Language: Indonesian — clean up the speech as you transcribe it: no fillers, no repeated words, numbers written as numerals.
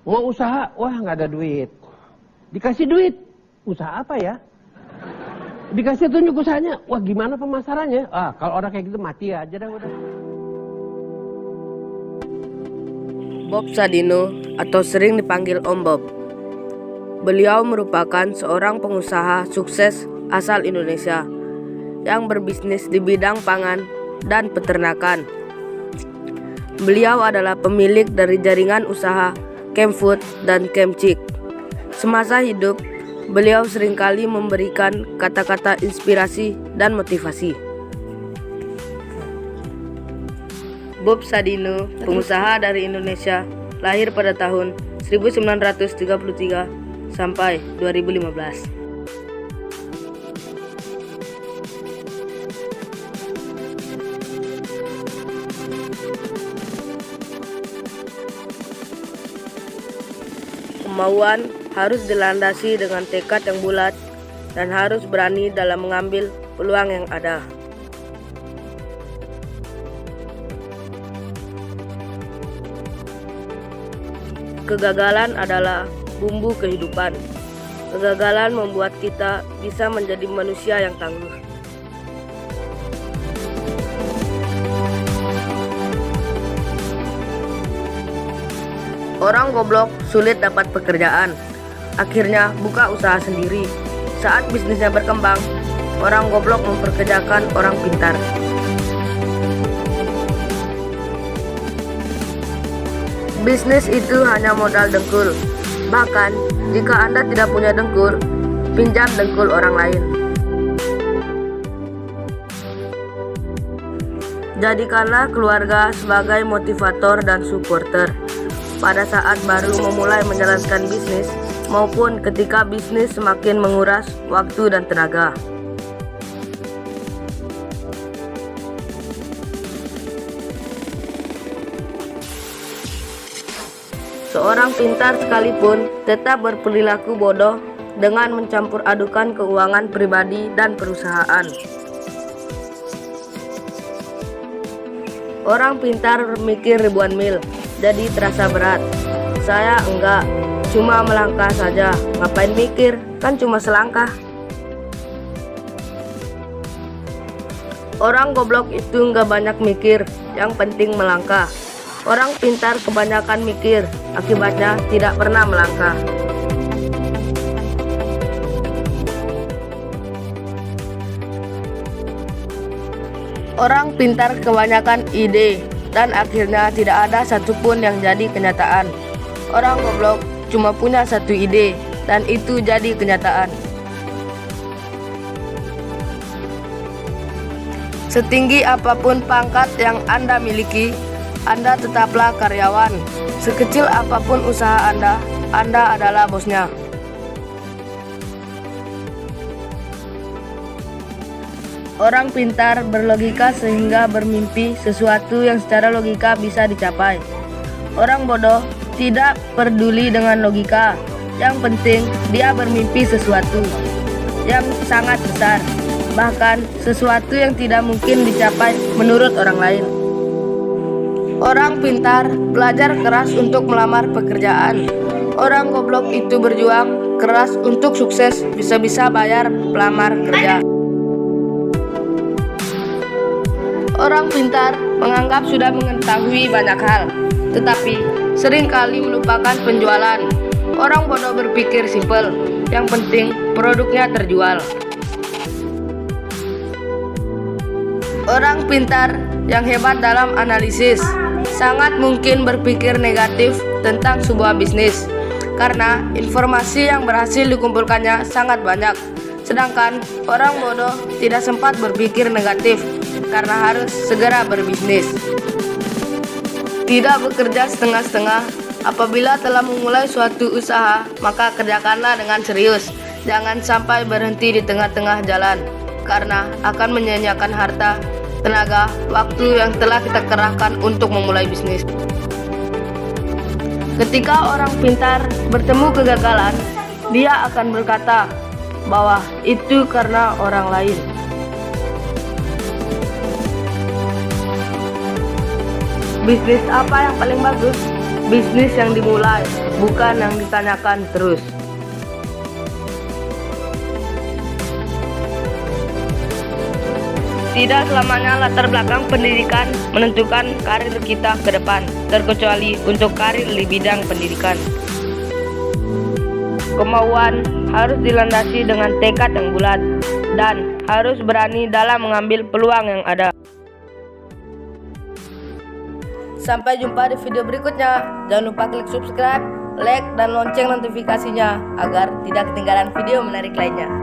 Mau usaha, wah nggak ada duit. Dikasih duit, usaha apa ya? Dikasih tunjuk usahanya, wah gimana pemasarannya? Kalau orang kayak gitu mati aja dah udah. Bob Sadino atau sering dipanggil Om Bob. Beliau merupakan seorang pengusaha sukses asal Indonesia yang berbisnis di bidang pangan dan peternakan. Beliau adalah pemilik dari jaringan usaha Camp Food dan Camp Chick. Semasa hidup, beliau seringkali memberikan kata-kata inspirasi dan motivasi. Bob Sadino, pengusaha dari Indonesia, lahir pada tahun 1933 sampai 2015. Kemauan harus dilandasi dengan tekad yang bulat dan harus berani dalam mengambil peluang yang ada. Kegagalan adalah bumbu kehidupan. Kegagalan membuat kita bisa menjadi manusia yang tangguh. Orang goblok sulit dapat pekerjaan. Akhirnya buka usaha sendiri. Saat bisnisnya berkembang, orang goblok memperkerjakan orang pintar. Bisnis itu hanya modal dengkul. Bahkan jika Anda tidak punya dengkul, pinjam dengkul orang lain. Jadikanlah keluarga sebagai motivator dan supporter pada saat baru memulai menjalankan bisnis maupun ketika bisnis semakin menguras waktu dan tenaga. Seorang pintar sekalipun tetap berperilaku bodoh dengan mencampur adukan keuangan pribadi dan perusahaan. Orang pintar berpikir ribuan mil, jadi terasa berat. Saya enggak, cuma melangkah saja. Ngapain mikir, kan cuma selangkah. Orang goblok itu enggak banyak mikir, yang penting melangkah. Orang pintar kebanyakan mikir, akibatnya tidak pernah melangkah. Orang pintar kebanyakan ide, dan akhirnya tidak ada satupun yang jadi kenyataan. Orang goblok cuma punya satu ide, dan itu jadi kenyataan. Setinggi apapun pangkat yang Anda miliki, Anda tetaplah karyawan. Sekecil apapun usaha Anda adalah bosnya. Orang pintar berlogika sehingga bermimpi sesuatu yang secara logika bisa dicapai. Orang bodoh tidak peduli dengan logika. Yang penting dia bermimpi sesuatu yang sangat besar, bahkan sesuatu yang tidak mungkin dicapai menurut orang lain. Orang pintar belajar keras untuk melamar pekerjaan. Orang goblok itu berjuang keras untuk sukses bisa-bisa bayar pelamar kerja. Orang pintar menganggap sudah mengetahui banyak hal, tetapi seringkali melupakan penjualan. Orang bodoh berpikir simpel, yang penting produknya terjual. Orang pintar yang hebat dalam analisis sangat mungkin berpikir negatif tentang sebuah bisnis karena informasi yang berhasil dikumpulkannya sangat banyak. Sedangkan orang bodoh tidak sempat berpikir negatif karena harus segera berbisnis. Tidak bekerja setengah-setengah. Apabila telah memulai suatu usaha, maka kerjakanlah dengan serius. Jangan sampai berhenti di tengah-tengah jalan, karena akan menyia-nyiakan harta, tenaga, waktu yang telah kita kerahkan untuk memulai bisnis. Ketika orang pintar bertemu kegagalan, dia akan berkata bahwa itu karena orang lain. Bisnis apa yang paling bagus? bisnis yang dimulai, bukan yang ditanyakan terus. Tidak selamanya latar belakang pendidikan menentukan karir kita ke depan, terkecuali untuk karir di bidang pendidikan. Kemauan harus dilandasi dengan tekad yang bulat dan harus berani dalam mengambil peluang yang ada. Sampai jumpa di video berikutnya. Jangan lupa klik subscribe, like, dan lonceng notifikasinya agar tidak ketinggalan video menarik lainnya.